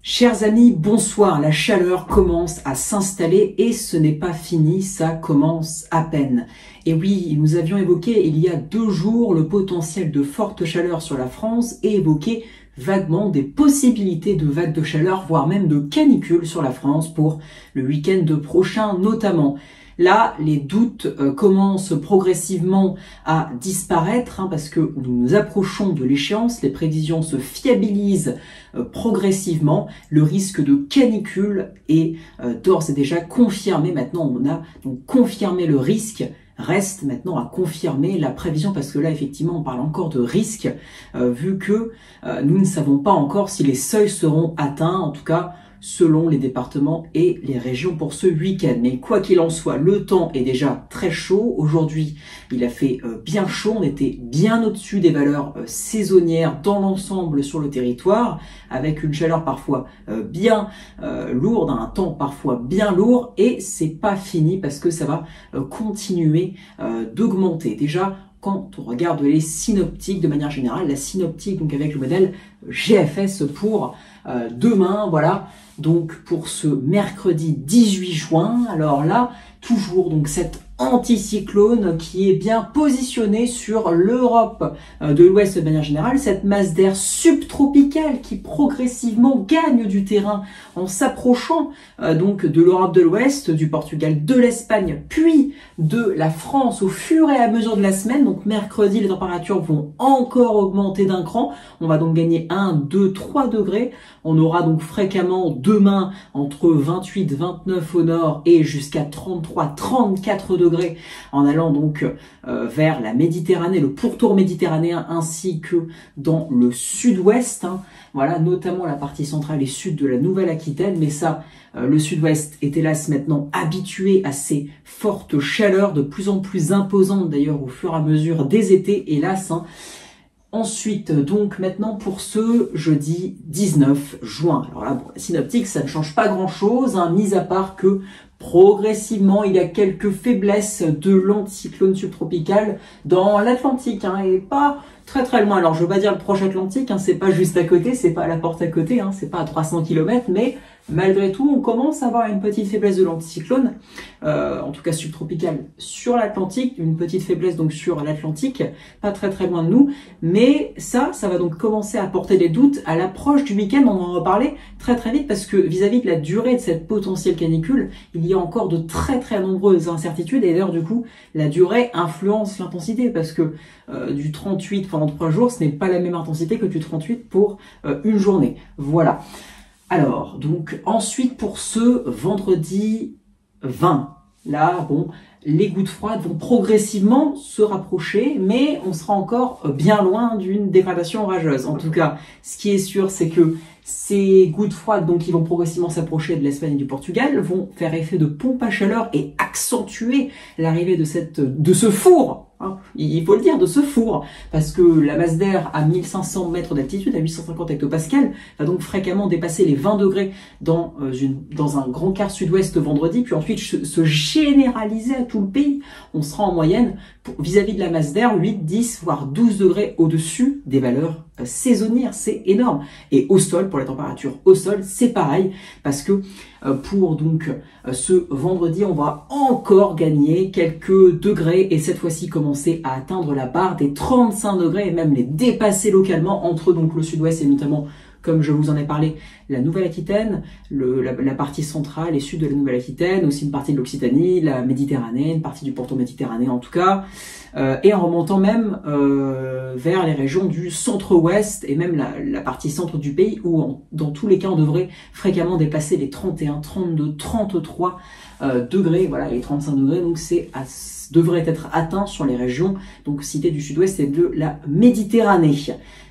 Chers amis, bonsoir. La chaleur commence à s'installer et ce n'est pas fini, ça commence à peine. Et oui, nous avions évoqué il y a 2 jours le potentiel de forte chaleur sur la France et évoqué vaguement des possibilités de vagues de chaleur, voire même de canicules sur la France pour le week-end prochain notamment. Là, les doutes commencent progressivement à disparaître parce que nous nous approchons de l'échéance, les prévisions se fiabilisent progressivement, le risque de canicule est d'ores et déjà confirmé. Maintenant, on a donc confirmé le risque. Reste maintenant à confirmer la prévision parce que là, effectivement, on parle encore de risque vu que nous ne savons pas encore si les seuils seront atteints, en tout cas selon les départements et les régions pour ce week-end. Mais quoi qu'il en soit, le temps est déjà très chaud. Aujourd'hui, il a fait bien chaud. On était bien au-dessus des valeurs saisonnières dans l'ensemble sur le territoire, avec une chaleur parfois bien lourde, un temps parfois bien lourd. Et c'est pas fini parce que ça va continuer d'augmenter. Déjà, quand on regarde les synoptiques de manière générale, la synoptique donc avec le modèle GFS pour demain, voilà, donc pour ce mercredi 18 juin, alors là, toujours donc cette anticyclone qui est bien positionnée sur l'Europe de l'Ouest de manière générale, cette masse d'air subtropicale qui progressivement gagne du terrain en s'approchant donc de l'Europe de l'Ouest, du Portugal, de l'Espagne, puis de la France au fur et à mesure de la semaine. Donc mercredi, les températures vont encore augmenter d'un cran. On va donc gagner 1, 2, 3 degrés. On aura donc fréquemment demain entre 28, 29 au nord et jusqu'à 33, 34 degrés en allant donc vers la Méditerranée, le pourtour méditerranéen ainsi que dans le sud-ouest. Voilà, notamment la partie centrale et sud de la Nouvelle-Aquitaine. Mais ça, le sud-ouest est hélas maintenant habitué à ces fortes chaleurs de plus en plus imposantes d'ailleurs au fur et à mesure des étés, hélas. Ensuite, donc maintenant pour ce jeudi 19 juin. Alors là, bon, la synoptique, ça ne change pas grand-chose, mis à part que progressivement, il y a quelques faiblesses de l'anticyclone subtropical dans l'Atlantique, et pas très loin. Alors je veux pas dire le proche Atlantique, c'est pas juste à côté, c'est pas à la porte à côté, c'est pas à 300 km, mais malgré tout, on commence à avoir une petite faiblesse de l'anticyclone, en tout cas subtropicale sur l'Atlantique, une petite faiblesse donc sur l'Atlantique, pas très loin de nous, mais ça va donc commencer à porter des doutes à l'approche du week-end. On va en reparler très vite parce que vis-à-vis de la durée de cette potentielle canicule, il y a encore de très nombreuses incertitudes et d'ailleurs du coup, la durée influence l'intensité parce que du 38 pendant 3 jours, ce n'est pas la même intensité que du 38 pour une journée. Voilà. Alors, donc, ensuite, pour ce vendredi 20, là, bon, les gouttes froides vont progressivement se rapprocher, mais on sera encore bien loin d'une dégradation orageuse. En tout cas, ce qui est sûr, c'est que ces gouttes froides, donc, qui vont progressivement s'approcher de l'Espagne et du Portugal, vont faire effet de pompe à chaleur et accentuer l'arrivée de ce four. Il faut le dire, de ce four, parce que la masse d'air à 1500 mètres d'altitude, à 850 hectopascales, va donc fréquemment dépasser les 20 degrés dans un grand quart sud-ouest vendredi, puis ensuite se généraliser à tout le pays. On sera en moyenne, vis-à-vis de la masse d'air, 8, 10, voire 12 degrés au-dessus des valeurs saisonnières. C'est énorme. Et au sol, pour les températures au sol, c'est pareil, parce que pour donc ce vendredi, on va encore gagner quelques degrés et cette fois-ci commencer à atteindre la barre des 35 degrés et même les dépasser localement entre donc le sud-ouest et notamment, comme je vous en ai parlé, la Nouvelle-Aquitaine, la partie centrale et sud de la Nouvelle-Aquitaine, aussi une partie de l'Occitanie, la Méditerranée, une partie du pourtour méditerranéen en tout cas, et en remontant même vers les régions du centre-ouest et même la partie centre du pays où dans tous les cas on devrait fréquemment dépasser les 31, 32, 33 degrés, voilà, les 35 degrés, donc devrait être atteint sur les régions donc citées du sud-ouest et de la Méditerranée.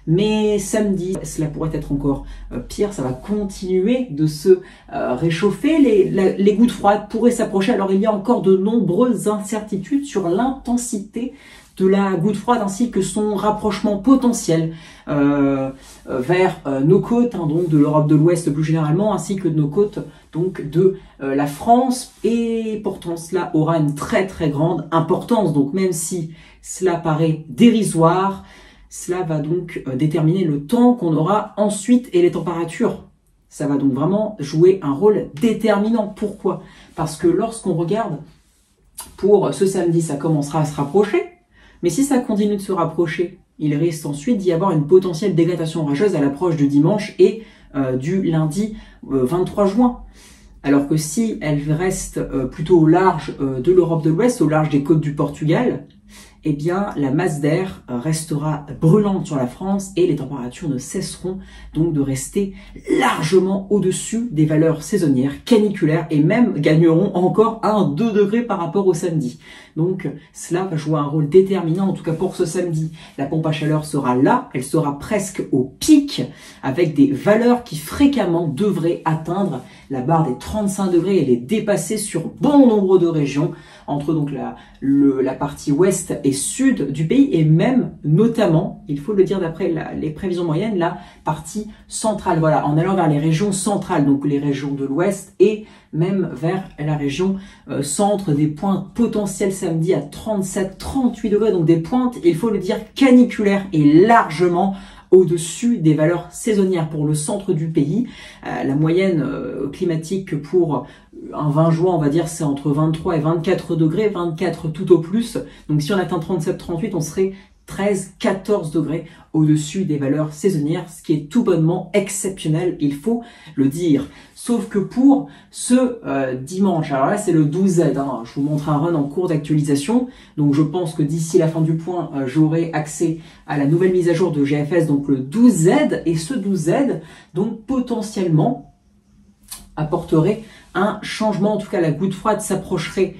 Mais samedi, cela pourrait être encore pire, ça va continuer de se réchauffer, les gouttes froides pourraient s'approcher. Alors il y a encore de nombreuses incertitudes sur l'intensité de la goutte froide ainsi que son rapprochement potentiel vers nos côtes, donc de l'Europe de l'Ouest plus généralement, ainsi que de nos côtes donc de la France, et pourtant cela aura une très grande importance. Donc même si cela paraît dérisoire, cela va donc déterminer le temps qu'on aura ensuite et les températures Ça va donc vraiment jouer un rôle déterminant. Pourquoi? Parce que lorsqu'on regarde, pour ce samedi, ça commencera à se rapprocher. Mais si ça continue de se rapprocher, il risque ensuite d'y avoir une potentielle dégradation orageuse à l'approche du dimanche et du lundi 23 juin. Alors que si elle reste plutôt au large de l'Europe de l'Ouest, au large des côtes du Portugal, eh bien la masse d'air restera brûlante sur la France et les températures ne cesseront donc de rester largement au-dessus des valeurs saisonnières, caniculaires et même gagneront encore 1-2 degrés par rapport au samedi. Donc cela va jouer un rôle déterminant, en tout cas pour ce samedi. La pompe à chaleur sera là, elle sera presque au pic avec des valeurs qui fréquemment devraient atteindre la barre des 35 degrés et les dépasser sur bon nombre de régions entre donc la partie ouest et sud du pays et même notamment, il faut le dire d'après les prévisions moyennes, la partie centrale. Voilà, en allant vers les régions centrales, donc les régions de l'ouest et même vers la région centre, des pointes potentielles samedi à 37-38 degrés, donc des pointes, il faut le dire, caniculaires et largement au-dessus des valeurs saisonnières pour le centre du pays. La moyenne climatique pour un 20 juin, on va dire, c'est entre 23 et 24 degrés, 24 tout au plus. Donc si on atteint 37-38, on serait 13-14 degrés au-dessus des valeurs saisonnières, ce qui est tout bonnement exceptionnel, il faut le dire. Sauf que pour ce dimanche, alors là c'est le 12Z, hein, je vous montre un run en cours d'actualisation, donc je pense que d'ici la fin du point, j'aurai accès à la nouvelle mise à jour de GFS, donc le 12Z, et ce 12Z, donc potentiellement, apporterait un changement, en tout cas la goutte froide s'approcherait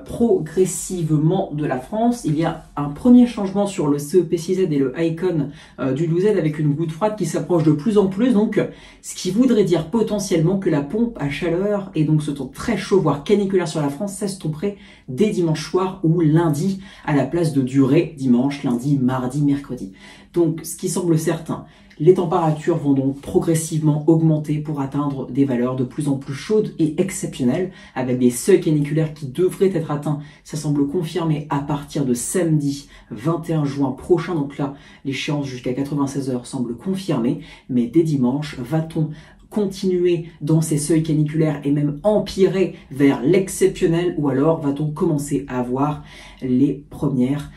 progressivement de la France. Il y a un premier changement sur le CEP6Z et le Icon du 12Z avec une goutte froide qui s'approche de plus en plus, donc ce qui voudrait dire potentiellement que la pompe à chaleur et donc ce temps très chaud voire caniculaire sur la France s'estomperait dès dimanche soir ou lundi à la place de durer dimanche, lundi, mardi, mercredi. Donc ce qui semble certain, les températures vont donc progressivement augmenter pour atteindre des valeurs de plus en plus chaudes et exceptionnelles, avec des seuils caniculaires qui devraient être atteints, ça semble confirmé, à partir de samedi 21 juin prochain. Donc là, l'échéance jusqu'à 96 heures semble confirmée, mais dès dimanche, va-t-on continuer dans ces seuils caniculaires et même empirer vers l'exceptionnel, ou alors va-t-on commencer à avoir les premières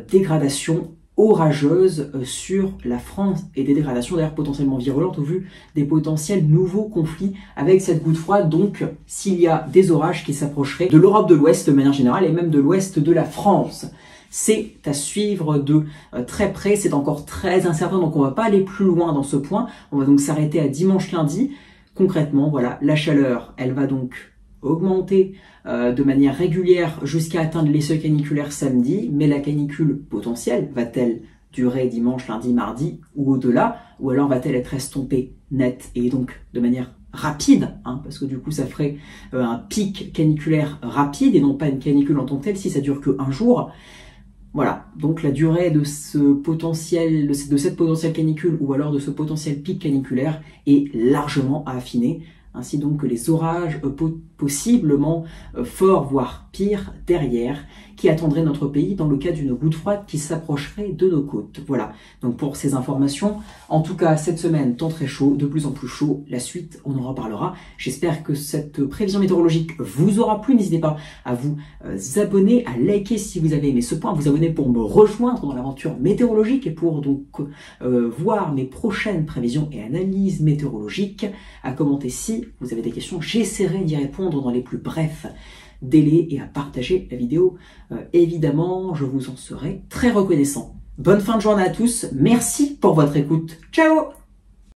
dégradations orageuses sur la France et des dégradations d'ailleurs potentiellement virulentes au vu des potentiels nouveaux conflits avec cette goutte froide. Donc s'il y a des orages qui s'approcheraient de l'Europe de l'Ouest de manière générale et même de l'Ouest de la France, c'est à suivre de très près, c'est encore très incertain, donc on va pas aller plus loin dans ce point, on va donc s'arrêter à dimanche lundi. Concrètement, voilà, la chaleur, elle va donc augmenter de manière régulière jusqu'à atteindre les seuils caniculaires samedi, mais la canicule potentielle va-t-elle durer dimanche, lundi, mardi ou au-delà, ou alors va-t-elle être estompée net et donc de manière rapide, hein, parce que du coup ça ferait un pic caniculaire rapide et non pas une canicule en tant que telle si ça dure que un jour. Voilà, donc la durée de ce potentiel, de cette potentielle canicule ou alors de ce potentiel pic caniculaire est largement à affiner. Ainsi donc que les orages possiblement forts, voire pires, derrière, qui attendraient notre pays dans le cas d'une goutte froide qui s'approcherait de nos côtes. Voilà, donc pour ces informations, en tout cas cette semaine, temps très chaud, de plus en plus chaud, la suite, on en reparlera. J'espère que cette prévision météorologique vous aura plu, n'hésitez pas à vous abonner, à liker si vous avez aimé ce point, à vous abonner pour me rejoindre dans l'aventure météorologique et pour donc voir mes prochaines prévisions et analyses météorologiques, à commenter si vous avez des questions, j'essaierai d'y répondre dans les plus brefs délais et à partager la vidéo. Évidemment, je vous en serai très reconnaissant. Bonne fin de journée à tous, merci pour votre écoute. Ciao!